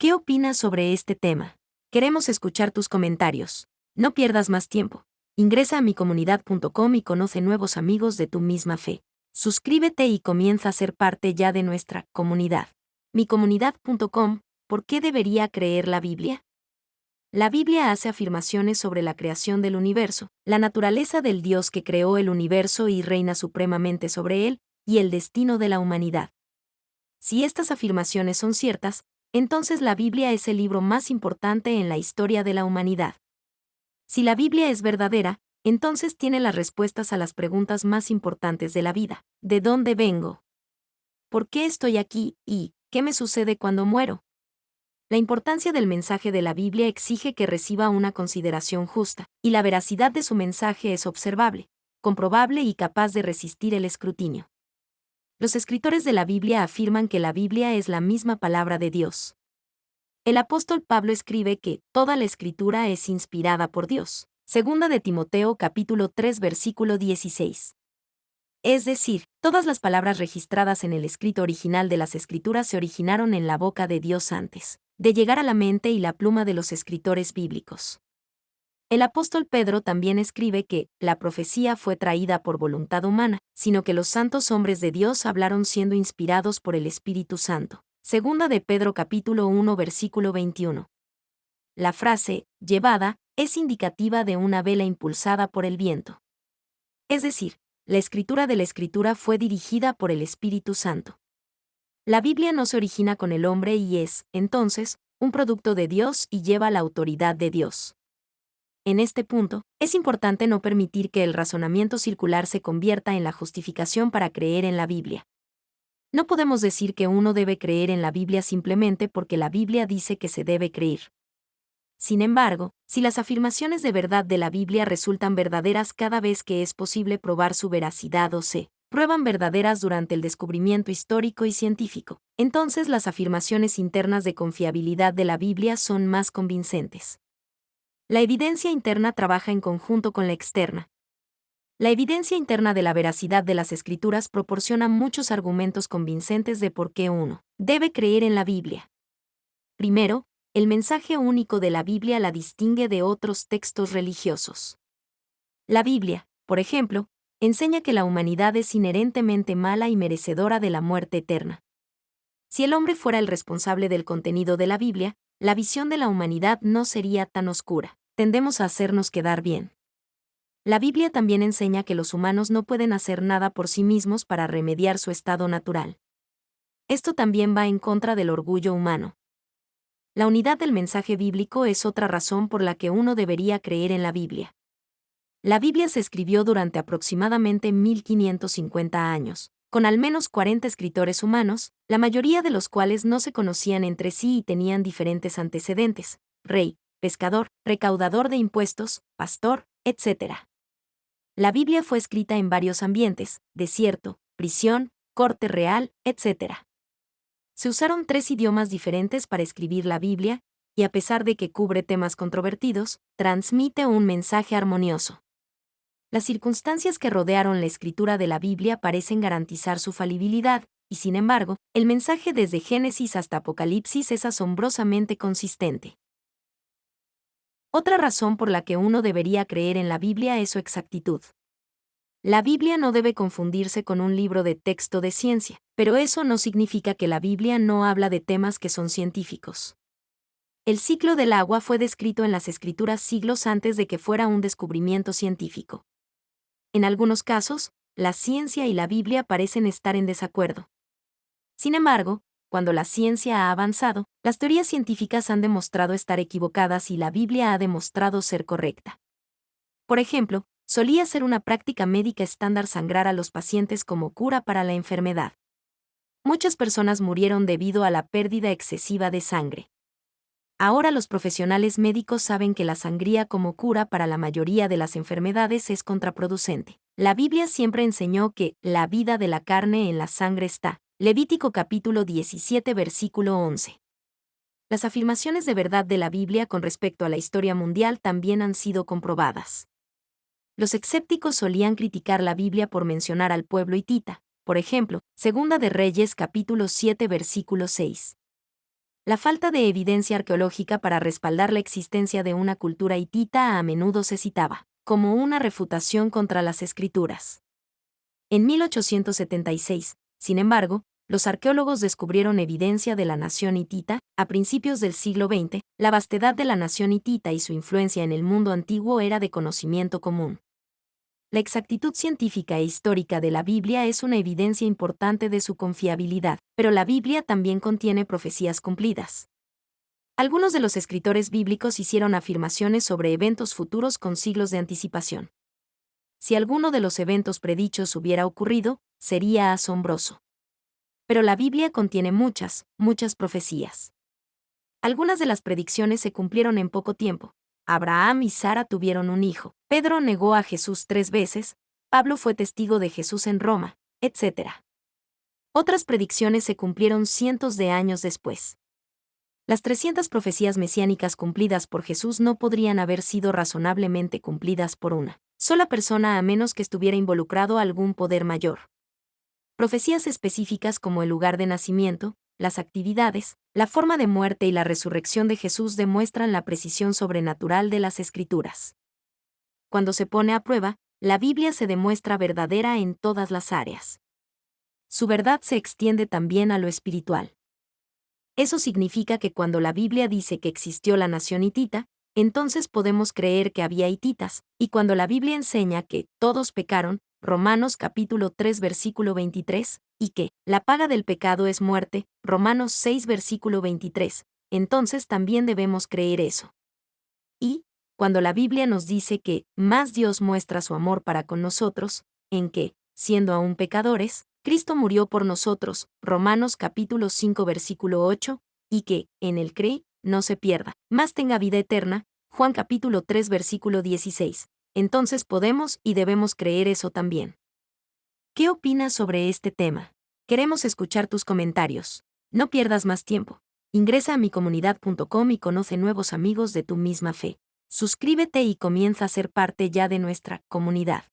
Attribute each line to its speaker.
Speaker 1: ¿Qué opinas sobre este tema? Queremos escuchar tus comentarios. No pierdas más tiempo. Ingresa a micomunidad.com y conoce nuevos amigos de tu misma fe. Suscríbete y comienza a ser parte ya de nuestra comunidad. Micomunidad.com, ¿por qué debería creer la Biblia? La Biblia hace afirmaciones sobre la creación del universo, la naturaleza del Dios que creó el universo y reina supremamente sobre él, y el destino de la humanidad. Si estas afirmaciones son ciertas, entonces la Biblia es el libro más importante en la historia de la humanidad. Si la Biblia es verdadera, entonces tiene las respuestas a las preguntas más importantes de la vida. ¿De dónde vengo? ¿Por qué estoy aquí? ¿Y qué me sucede cuando muero? La importancia del mensaje de la Biblia exige que reciba una consideración justa, y la veracidad de su mensaje es observable, comprobable y capaz de resistir el escrutinio. Los escritores de la Biblia afirman que la Biblia es la misma palabra de Dios. El apóstol Pablo escribe que toda la escritura es inspirada por Dios. Segunda de Timoteo capítulo 3 versículo 16. Es decir, todas las palabras registradas en el escrito original de las escrituras se originaron en la boca de Dios antes de llegar a la mente y la pluma de los escritores bíblicos. El apóstol Pedro también escribe que la profecía fue traída por voluntad humana, sino que los santos hombres de Dios hablaron siendo inspirados por el Espíritu Santo. Segunda de Pedro capítulo 1 versículo 21. La frase, llevada, es indicativa de una vela impulsada por el viento. Es decir, la escritura de la escritura fue dirigida por el Espíritu Santo. La Biblia no se origina con el hombre y es, entonces, un producto de Dios y lleva la autoridad de Dios. En este punto, es importante no permitir que el razonamiento circular se convierta en la justificación para creer en la Biblia. No podemos decir que uno debe creer en la Biblia simplemente porque la Biblia dice que se debe creer. Sin embargo, si las afirmaciones de verdad de la Biblia resultan verdaderas cada vez que es posible probar su veracidad o se prueban verdaderas durante el descubrimiento histórico y científico, entonces las afirmaciones internas de confiabilidad de la Biblia son más convincentes. La evidencia interna trabaja en conjunto con la externa. La evidencia interna de la veracidad de las Escrituras proporciona muchos argumentos convincentes de por qué uno debe creer en la Biblia. Primero, el mensaje único de la Biblia la distingue de otros textos religiosos. La Biblia, por ejemplo, enseña que la humanidad es inherentemente mala y merecedora de la muerte eterna. Si el hombre fuera el responsable del contenido de la Biblia, la visión de la humanidad no sería tan oscura. Tendemos a hacernos quedar bien. La Biblia también enseña que los humanos no pueden hacer nada por sí mismos para remediar su estado natural. Esto también va en contra del orgullo humano. La unidad del mensaje bíblico es otra razón por la que uno debería creer en la Biblia. La Biblia se escribió durante aproximadamente 1550 años, con al menos 40 escritores humanos, la mayoría de los cuales no se conocían entre sí y tenían diferentes antecedentes: rey, pescador, recaudador de impuestos, pastor, etc. La Biblia fue escrita en varios ambientes: desierto, prisión, corte real, etc. Se usaron 3 idiomas diferentes para escribir la Biblia, y a pesar de que cubre temas controvertidos, transmite un mensaje armonioso. Las circunstancias que rodearon la escritura de la Biblia parecen garantizar su falibilidad, y sin embargo, el mensaje desde Génesis hasta Apocalipsis es asombrosamente consistente. Otra razón por la que uno debería creer en la Biblia es su exactitud. La Biblia no debe confundirse con un libro de texto de ciencia, pero eso no significa que la Biblia no habla de temas que son científicos. El ciclo del agua fue descrito en las Escrituras siglos antes de que fuera un descubrimiento científico. En algunos casos, la ciencia y la Biblia parecen estar en desacuerdo. Sin embargo, cuando la ciencia ha avanzado, las teorías científicas han demostrado estar equivocadas y la Biblia ha demostrado ser correcta. Por ejemplo, solía ser una práctica médica estándar sangrar a los pacientes como cura para la enfermedad. Muchas personas murieron debido a la pérdida excesiva de sangre. Ahora los profesionales médicos saben que la sangría como cura para la mayoría de las enfermedades es contraproducente. La Biblia siempre enseñó que la vida de la carne en la sangre está. Levítico capítulo 17 versículo 11. Las afirmaciones de verdad de la Biblia con respecto a la historia mundial también han sido comprobadas. Los escépticos solían criticar la Biblia por mencionar al pueblo hitita, por ejemplo, Segunda de Reyes capítulo 7 versículo 6. La falta de evidencia arqueológica para respaldar la existencia de una cultura hitita a menudo se citaba como una refutación contra las escrituras. En 1876, sin embargo, los arqueólogos descubrieron evidencia de la nación hitita. A principios del siglo XX, la vastedad de la nación hitita y su influencia en el mundo antiguo era de conocimiento común. La exactitud científica e histórica de la Biblia es una evidencia importante de su confiabilidad, pero la Biblia también contiene profecías cumplidas. Algunos de los escritores bíblicos hicieron afirmaciones sobre eventos futuros con siglos de anticipación. Si alguno de los eventos predichos hubiera ocurrido, sería asombroso. Pero la Biblia contiene muchas profecías. Algunas de las predicciones se cumplieron en poco tiempo. Abraham y Sara tuvieron un hijo. Pedro negó a Jesús 3 veces. Pablo fue testigo de Jesús en Roma, etc. Otras predicciones se cumplieron cientos de años después. Las 300 profecías mesiánicas cumplidas por Jesús no podrían haber sido razonablemente cumplidas por una sola persona a menos que estuviera involucrado algún poder mayor. Profecías específicas como el lugar de nacimiento, las actividades, la forma de muerte y la resurrección de Jesús demuestran la precisión sobrenatural de las Escrituras. Cuando se pone a prueba, la Biblia se demuestra verdadera en todas las áreas. Su verdad se extiende también a lo espiritual. Eso significa que cuando la Biblia dice que existió la nación hitita, entonces podemos creer que había hititas, y cuando la Biblia enseña que todos pecaron, Romanos capítulo 3 versículo 23, y que la paga del pecado es muerte, Romanos 6 versículo 23, entonces también debemos creer eso. Y, cuando la Biblia nos dice que más Dios muestra su amor para con nosotros, en que, siendo aún pecadores, Cristo murió por nosotros, Romanos capítulo 5 versículo 8, y que, en él cree, no se pierda, mas tenga vida eterna, Juan capítulo 3 versículo 16. Entonces podemos y debemos creer eso también. ¿Qué opinas sobre este tema? Queremos escuchar tus comentarios. No pierdas más tiempo. Ingresa a micomunidad.com y conoce nuevos amigos de tu misma fe. Suscríbete y comienza a ser parte ya de nuestra comunidad.